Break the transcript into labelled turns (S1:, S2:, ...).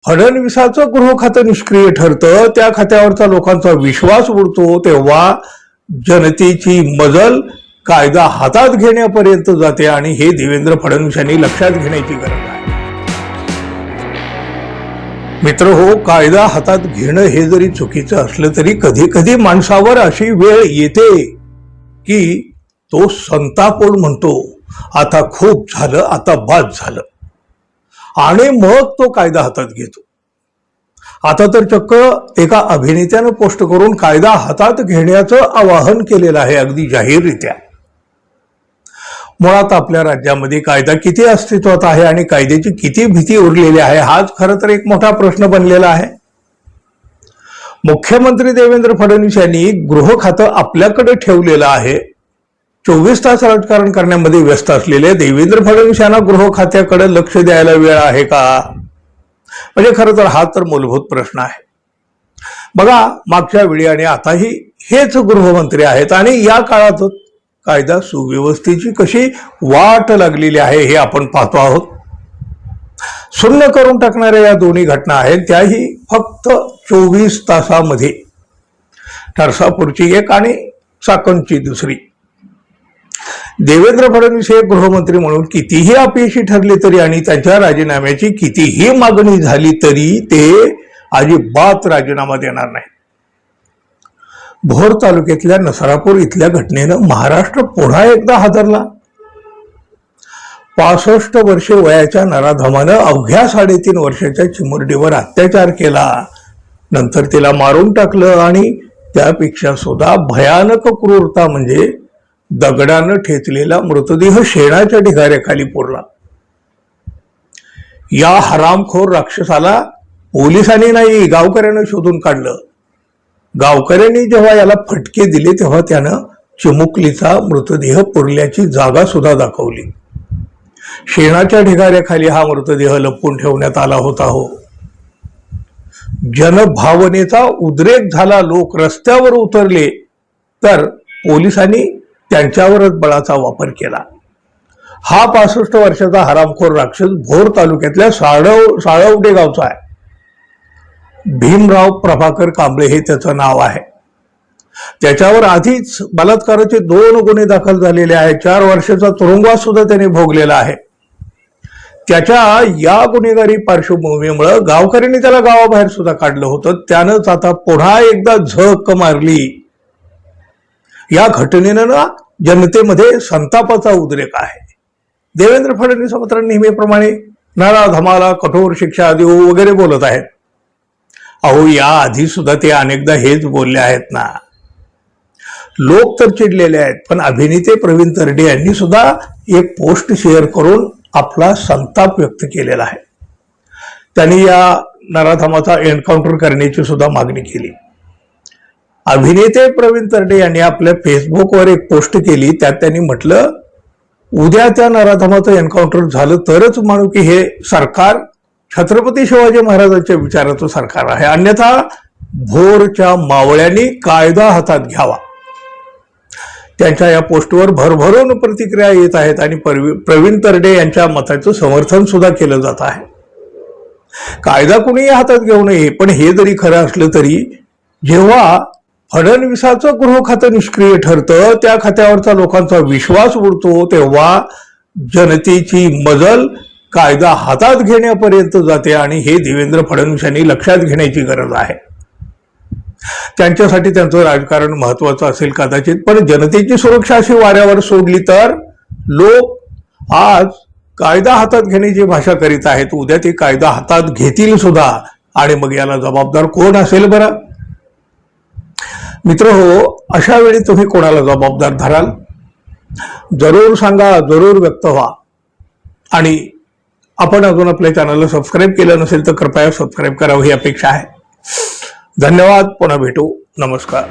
S1: फडणवीसाचं गृह खातं निष्क्रिय ठरतं, त्या खात्यावरचा लोकांचा विश्वास उडतो, तेव्हा जनतेची मजल कायदा हातात घेण्यापर्यंत जाते आणि हे देवेंद्र फडणवीस यांनी लक्षात घेण्याची गरज आहे. मित्र हो, कायदा हातात घेणं हे जरी चुकीचं असलं तरी कधी कधी माणसावर अशी वेळ येते की तो संतापून म्हणतो, आता खूप झालं, आता बास झालं, आणि मग तो कायदा हातात घेतो. आता तर चक्क एका अभिनेत्यानं पोस्ट करून कायदा हातात घेण्याचं आवाहन केलेलं आहे, अगदी जाहीररित्या. मुळात आपल्या राज्यामध्ये कायदा किती अस्तित्वात आहे आणि कायद्याची किती भीती उरलेली आहे, हाच खरं तर एक मोठा प्रश्न बनलेला आहे. मुख्यमंत्री देवेंद्र फडणवीस यांनी गृह खातं आपल्याकडे ठेवलेलं आहे. 24 तास राजकारण करण्यामध्ये व्यस्त असलेले देवेंद्र फडणवीस यांना गृह खात्याकडे लक्ष द्यायला वेळ आहे का? म्हणजे खरं तर हा तर मूलभूत प्रश्न आहे. बघा, मागच्या वेळी आणि आताही हेच गृहमंत्री आहेत आणि या काळात कायदा सुव्यवस्थेची कशी वाट लागलेली आहे हे आपण पाहतो आहोत. शून्य करून टाकणाऱ्या या दोन्ही घटना आहेत, त्याही फक्त 24 तासामध्ये. नरसापूरची एक आणि चाकणची दुसरी. देवेंद्र फडणवीस हे गृहमंत्री म्हणून कितीही अपयशी ठरले तरी आणि त्यांच्या राजीनाम्याची कितीही मागणी झाली तरी ते अजिबात राजीनामा देणार नाही. भोर तालुक्यातल्या नरसापूर इथल्या घटनेनं महाराष्ट्र पुन्हा एकदा हादरला. 65 वर्षे वयाच्या नराधमानं अवघ्या 3.5 वर्षाच्या चिमुरडीवर अत्याचार केला, नंतर तिला मारून टाकलं आणि त्यापेक्षा सुद्धा भयानक क्रूरता म्हणजे दगडानं ठेचलेला मृतदेह शेणाच्या ढिगाऱ्याखाली पुरला. या हरामखोर राक्षसाला पोलिसांनी नाही, गावकऱ्यानं शोधून काढलं. गावकऱ्यांनी जेव्हा याला फटके दिले तेव्हा त्यानं चिमुकलीचा मृतदेह पुरल्याची जागा सुद्धा दाखवली. शेणाच्या ढिगाऱ्याखाली हा मृतदेह लपवून ठेवण्यात आला होता. हो, जनभावनेचा उद्रेक झाला, लोक रस्त्यावर उतरले, तर पोलिसांनी त्यांच्यावरच बळाचा वापर केला. हा 65 वर्षाचा हरामखोर राक्षस भोर तालुक्यातल्या साळवडे गावचा आहे. भीमराव प्रभाकर कांबळे हे त्याचं नाव आहे. त्याच्यावर आधीच बलात्काराचे 2 गुन्हे दाखल झालेले आहेत. 4 वर्षाचा तुरुंगवास सुद्धा त्याने भोगलेला आहे. त्याच्या या गुन्हेगारी पार्श्वभूमीमुळे गावकऱ्यांनी त्याला गावाबाहेर सुद्धा काढलं होतं. त्यानंच आता पुन्हा एकदा झक मारली. या घटनेनं ना जनतेमध्ये संतापाचा उद्रेक आहे. देवेंद्र फडणवीस मात्र नेहमीप्रमाणे नराधमाला कठोर शिक्षा देऊ वगैरे बोलत आहेत. अहो, या आधी सुद्धा ते अनेकदा हेच बोलले आहेत ना. लोक तर चिडलेले आहेत, पण अभिनेते प्रवीण तरडे यांनी सुद्धा एक पोस्ट शेअर करून आपला संताप व्यक्त केलेला आहे. त्यांनी या नराधमाचा एन्काउंटर करण्याची सुद्धा मागणी केली. अभिनेते प्रवीण तरडे यांनी आपल्या फेसबुकवर एक पोस्ट केली. त्यात त्यांनी म्हटलं, उद्या त्या नराधमाचं एन्काउंटर झालं तरच म्हणू की हे सरकार छत्रपती शिवाजी महाराजांच्या विचाराचं सरकार आहे, अन्यथा भोरच्या मावळ्यांनी कायदा हातात घ्यावा. त्यांच्या या पोस्टवर भरभरून प्रतिक्रिया येत आहेत आणि प्रवीण तरडे यांच्या मताचं समर्थन सुद्धा केलं जात आहे. कायदा कुणीही हातात घेऊ नये, पण हे जरी खरं असलं तरी जेव्हा फडणवीसाचं गृह खातं निष्क्रिय ठरतं, त्या खात्यावरचा लोकांचा विश्वास उडतो, तेव्हा जनतेची मजल कायदा हातात घेण्यापर्यंत जाते आणि हे देवेंद्र फडणवीस यांनी लक्षात घेण्याची गरज आहे. त्यांच्यासाठी त्यांचं राजकारण महत्वाचं असेल कदाचित, पण जनतेची सुरक्षा अशी वाऱ्यावर सोडली तर लोक आज कायदा हातात घेण्याची भाषा करीत आहेत. उद्या ते कायदा हातात घेतील सुद्धा, आणि मग याला जबाबदार कोण असेल बरं? मित्र हो, अशा वेळी तुम्ही कोणाला जबाबदार धराल? जरूर सांगा, जरूर व्यक्त व्हा. आणि आपण अजून आपल्या चॅनलला सबस्क्राईब केलं नसेल तर कृपया सबस्क्राईब करावं ही अपेक्षा आहे. धन्यवाद. पुन्हा भेटू. नमस्कार.